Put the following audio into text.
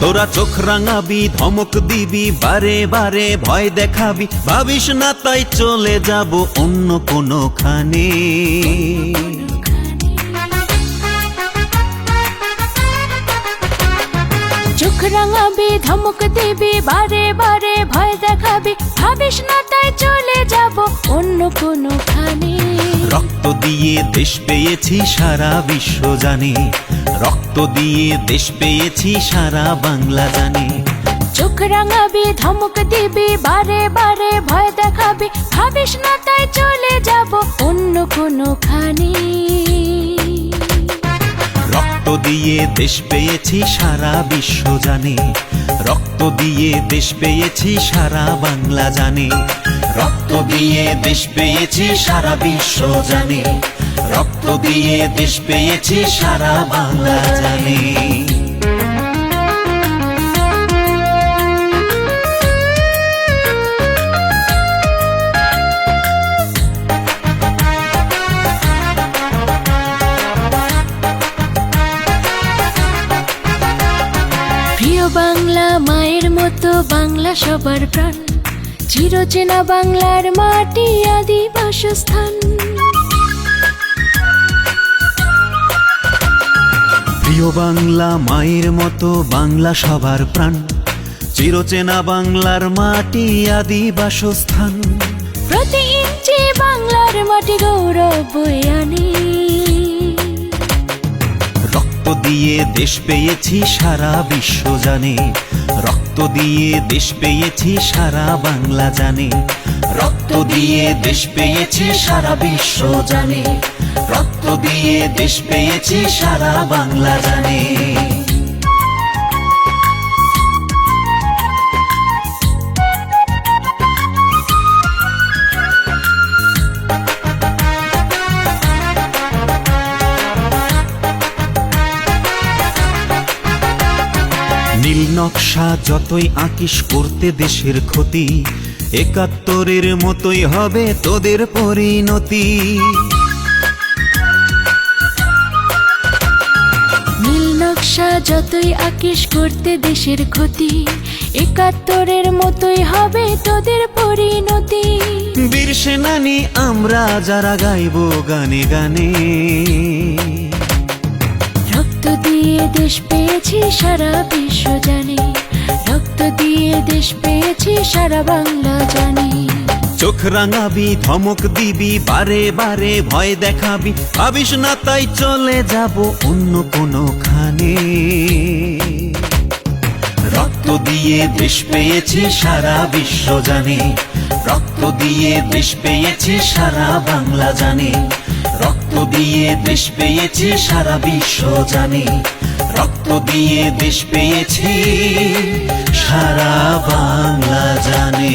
তোরা চোখ রাঙাবি, ধমক দিবি, বারে বারে ভয় দেখাবি, ভাবিস না তাই চলে যাব অন্য কোনো খানে। চোখ রাঙাবি, ধমক দিবি, বারে বারে ভয় দেখাবি, ভাবিস না তাই চলে যাব অন্য কোনো খানে। রক্ত দিয়ে দেশ পেয়েছি সারা বিশ্ব জানে, রক্ত দিয়ে দেশ পেয়েছি সারা বাংলা জানে। চোখ রাঙাবি, ধমক দিবি, বারে বারে ভয় দেখাবি, ভাবিস না তাই চলে যাব অন্য কোনো খানে। রক্ত দিয়ে দেশ পেয়েছি সারা বিশ্ব জানে, রক্ত দিয়ে দেশ পেয়েছি সারা বাংলা জানে। রক্ত দিয়ে দেশ পেয়েছি সারা বিশ্ব জানে, রক্ত দিয়ে দেশ পেয়েছি সারা বাংলা জানে। প্রিয় বাংলা মায়ের মতো বাংলা সবার প্রাণ, চিরচেনা বাংলার মাটি আদি বাসস্থান। প্রিয় বাংলা মায়ের মতো বাংলা সবার প্রাণ, চিরচেনা বাংলার মাটি আদি বাসস্থান। প্রতি ইঞ্চি বাংলার মাটি গৌরব বয়ে আনে। রক্ত দিয়ে দেশ পেয়েছি সারা বিশ্ব জানে, রক্ত দিয়ে দেশ পেয়েছি সারা বাংলা জানে। রক্ত দিয়ে দেশ পেয়েছি সারা বিশ্ব জানে, রক্ত দিয়ে দেশ পেয়েছি সারা বাংলা জানে। নীল নকশা যতই আঁকিস করতে দেশের ক্ষতি, ৭১-এর মতোই হবে তোদের পরিণতি। নীল নকশা যতই আঁকিস করতে দেশের ক্ষতি, ৭১-এর মতোই হবে তোদের পরিণতি। বীর সেনানী আমরা যারা গাইব গানে গানে, রক্ত দিয়ে দেশ পেয়েছি সারা বিশ্ব জানে, রক্ত দিয়ে দেশ পেয়েছি সারা বাংলা জানে। চোখ রাঙাবি, ধমক দিবি, বারে বারে ভয় দেখাবি, ভাবিস না তাই চলে যাব অন্য কোনো খানে। রক্ত দিয়ে দেশ পেয়েছি সারা বিশ্ব জানে, রক্ত দিয়ে দেশ পেয়েছি সারা বাংলা জানে। রক্ত দিয়ে দেশ পেয়েছি সারা বিশ্ব জানে, রক্ত দিয়ে দেশ পেয়েছি সারা বাংলা জানে।